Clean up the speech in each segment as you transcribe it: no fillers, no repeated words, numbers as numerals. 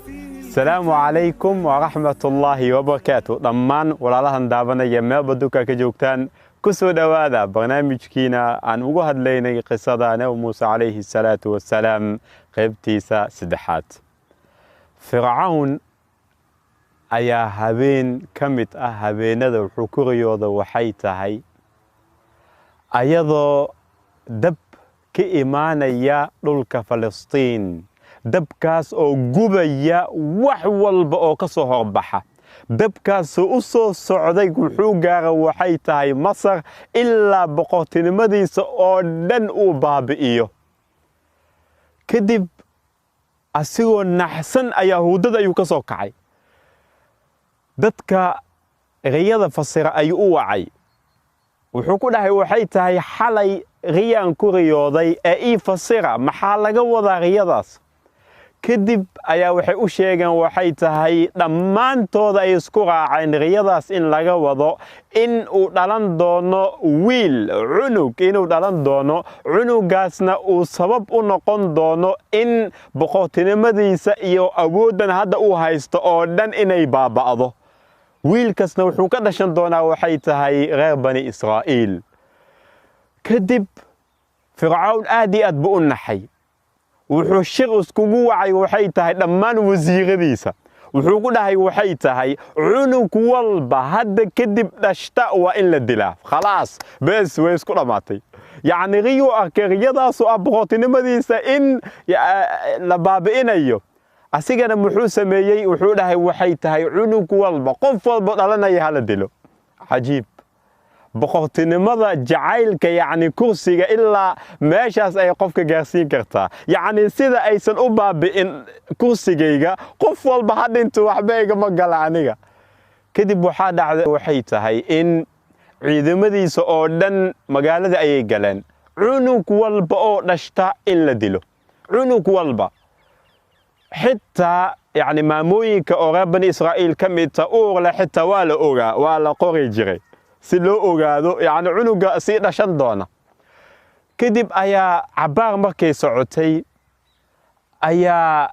السلام عليكم ورحمة الله وبركاته. ضمان ولا لهن دابنا يمال بدوكا كجوكتان كسو دوادا برنامج كينا عن وجهد لينا قصة نبي موسى عليه الصلاة والسلام قبتيسا سدحات. فرعون أيا هبين كمت هبين ذو الحكوريو ذو حيتهاي أيضا دب كإيمان يا دولك فلسطين dabkaas oo gubaya wax walba oo ka soo horbaxa dabkaas oo soo socday wuxuu gaaray waxay tahay Masar ilaa boqortinimadiisa oo dhan uu baabi'iyo kadib asigoo naxsan ayaa Yahuudada ayuu ka soo kacay dadka riyada fasira ayuu u wacay wuxuu ku dhahay waxay tahay xalay riyaan ku riyooday ee fasira maxaa laga wadaa riyadaas kadib ayaa waxay u sheegeen waxay tahay dhamaantooda ay isku raaceen riyadaas in laga wado in uu dhalan doono wiil cunug inuu dhalan doono cunugaasna uu sabab u noqon doono in boqortinimadiisa iyo awoodan hadda uu haysto oo dhan inay baaba'do wiilkaasna wuxuu ka dhashan doonaa waxay tahay reer bani Israa'iil kadib Fircawn aad buu u naxay wuxuu shir iskugu wacay waxay tahay dhammaan wasiiradiisa wuxuu ku dhahay waxay tahay cunug walba hadda kadib dhashta waa in la dilaa khalaas bas way isku dhamaatay yaani riyo arkayadaas oo boqortinimadiisa in la baabi'inayo asigana muxuu sameeyay wuxuu dhahay waxay tahay cunug walba qof walba dhalanaya hala dilo ajiib boqortinimada jacaylka yaani kursiga ilaa meeshaas ay qofka gaarsiin kartaa yaani sida aysan u baabi'in kursigayga qof walba hadintu waxba iga ma gala aniga kadib waxa dhacday waxay tahay in ciidamadiisa oo dhan magaalada ay galeen cunug walba oo dhashta in la dilo cunug walba xitaa yaani maamooyinka oo reer bani Israa'iil kamid oo la xitaa waa la qori jiray si loo ogaado yaani cunuga si dhashan doona kadib ayaa cabaar markay socotay ayaa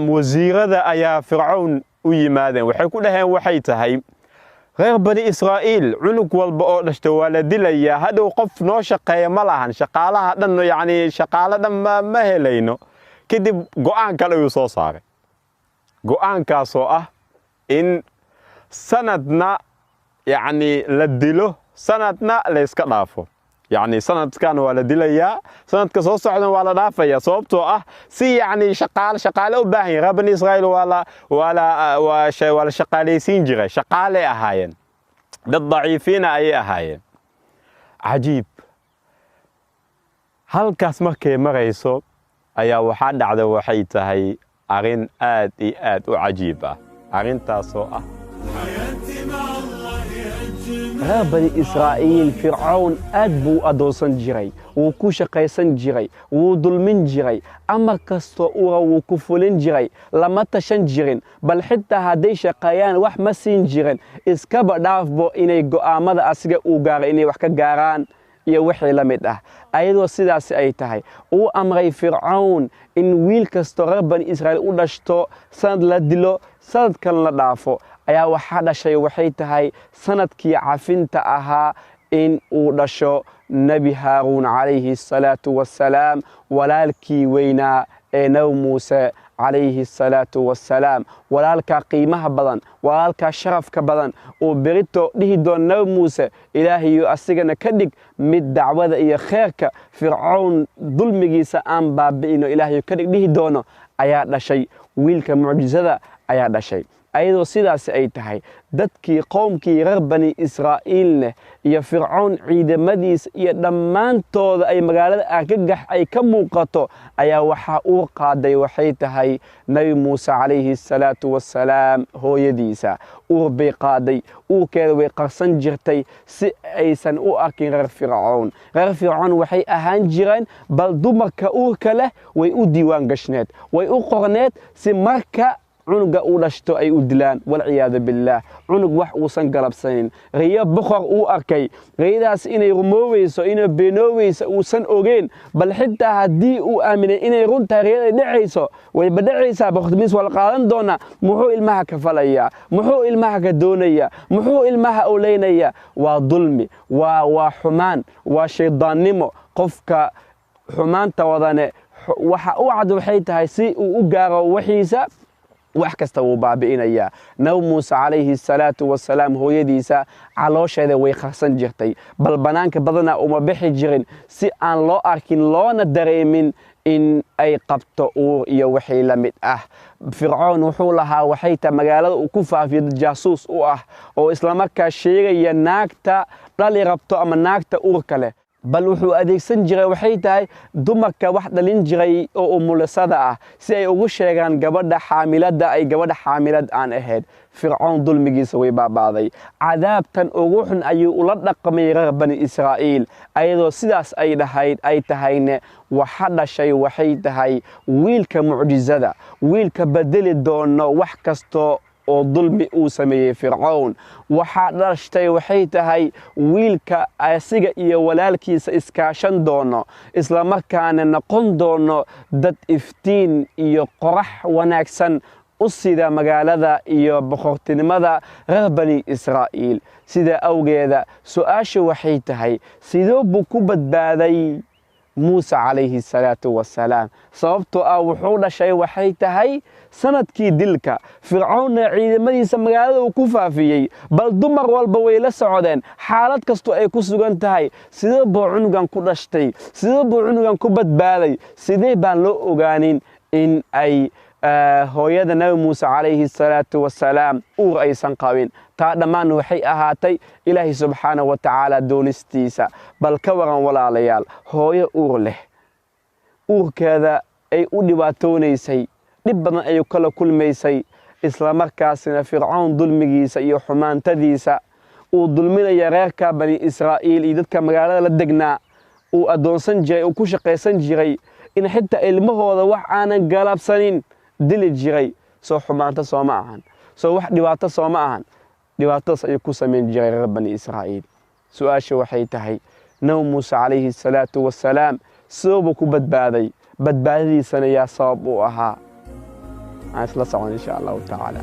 wasiirada ayaa Fircawn u yimaadeen waxay ku dhaheen waxay tahay reer bani Israa'iil cunug walba oo dhashto waa la dilaya hadow qof noo shaqeeya ma lahan shaqaalaha dhan yaani shaqaale dhan ma helayno kadib go'aan kale uu soo saaray go'aankaas oo ah in sanadna يعني لديله سنتنا ليسك دافو يعني سنت كان ولا دليا سنت كسو سخدن ولا دافيا صوبتو سي يعني شقال او باهي رب اسرائيل ولا شقاليسين جيره شقاله اهاين dad ضعيفين ay ahaayeen عجيب halkaas markay marayso ayaa waxa dhacday waxay tahay arin aad iyo aad u cajiib ah arintaas oo reer bani Israa'iil Fircawn aad buu adoonsan jiray wuu ku shaqaysan jiray wuu dulmin jiray amar kasto uu ku fulin jiray lama tashan jirin bal xitaa haday shaqayaan wax ma siin jirin iska badhaafbo inay go'aamada asiga uu gaaray inay wax ka gaaraan iyo wixii la mid ah ayadoo sidaas ay tahay uu amray Fircawn in wiil kasto reer bani Israa'iil u dhashto sanad la dilo sanad kale la dhaafo ayaa waxa dhashay waxay tahay sanadkii cafinta ahaa in uu dhasho nabi Haarun alayhi salatu wassalaam walaalkii weyna ee nabi Muuse alayhi salatu wassalaam walaalka qiimaha badan walaalka sharafka badan oo berito dhihi doon nabi Muuse ilaahiyo asigana ka dhig mid dacwada iyo khayrka Fircawn dulmigiisa aan baabi'ino ilaahiyo ka dhig dhihi doono ayaa dhashay wiilka mucjizada ayaa dhashay ayadoo sidaas ay tahay dadkii qoomkii reer bani Israa'iil iyo Fircawn ciidamadiisa iyo dhamaantooda ay magaalada argagax ay ka muuqato ayaa waxa uu qaaday waxay tahay nabi Muuse alayhi salatu wassalaam hooyadiisa uu bay qaaday uu keeday way qarsan jirtay si aysan u arkin reer Fircawn waxay ahaan jireen bal dumarka uurka leh way u diiwaan gashneed way u qorneed si marka cunuga uu dhashto ay u dilaan walciyaadu billaah cunug wax uusan galabsanin riyo boqor uu arkay riyadaas inay rumoobayso inay beenoobayso uusan ogeyn bal xitaa haddii uu aaminay inay runta riyada dhacayso way badhacaysaa boqortimiis wal qaadan doona muxuu ilmaha ka falaya muxuu ilmaha ka doonaya muxuu ilmaha oleynaya waa dulmi waa xumaan waa shaydaannimo qofka xumaanta wadane waxa uu cad waxay tahay si uu u gaaro waxiisa wax kasta wuu baabi'inayaa nabi muuse calayhi salaatu wasalaam hooyadiisa caloosheeda way qarsan jirtay bal banaanka badana uma bixi jirin si aan loo arkin loona dareemin in ay qabto uur iyo wixii la mid ah fircoon wuxuu lahaa waxay tahay magaalada uu ku faafiyo dad jaasuus u ah oo isla markaa sheegaya naagta dhali rabto ama naagta uurka leh bal wuxuu adeegsan jiray waxay tahay dumarka wax dhalin jiray oo umulisada ah si ay ugu sheegaan gabadha xaamilada ay gabadha xaamilad aan ahayd fircoon dulmigiisa way baabaaday cadaabtan ugu xun ayuu ula dhaqmay reer bani israa'iil ayadoo sidaas ay tahayne waxa dhashay waxay tahay wiilka mucjizada wiilka bedeli doono wax kasto oo dulmi uu sameeyay fircoon waxa dhashtay waxay tahay wiilka asiga iyo walaalkiisa iskaashan doono isla markaana noqon doono dad iftiin iyo qorax wanaagsan u sida magaalada iyo boqortinimada reer bani israa'iil sida awgeeda su'aashu waxay tahay sidoo buu ku badbaaday muuse calayhi salaatu wasalaam sababtoo ah wuxuu dhashay waxay tahay sanadkii dilka fircoonna ciidamadiisa magaalada uu ku faafiyey bal dumar walba way la socdeen xaalad kastoo ay ku sugan tahay sidee buu cunugan ku dhashtay sidee buu cunugan ku badbaaday sidee baan loo ogaanin in ay hooyada nabi muuse calayhi salaatu wasalaam uur aysan qabin taa dhammaan waxay ahaatay ilaahay subxaanahu wa tacaala doonistiisa bal ka waran walaalayaal hooyo uur leh uurkeeda ay u dhibaatoonaysay dhib badan ayuu kala kulmaysay isla markaasina fircoon dulmigiisa iyo xumaantadiisa uu dulminaya reerka bani israa'iil iyo dadka magaalada la degnaa uu adoonsan jiray uu ku shaqaysan jiray in xitaa ilmahooda wax aanan galabsanin dili jiray soo xumaanta soo ma ahan soo wax dhibaato soo ma ahan dhibaatadaas ayuu ku samayn jiray reer bani israa'iil su'aasha waxay tahay nabi muuse calayhi salaatu wasalaam sidoo ku badbaaday badbaadadiisana yaa sabab u ahaa aan isla socon insha allahu tacaala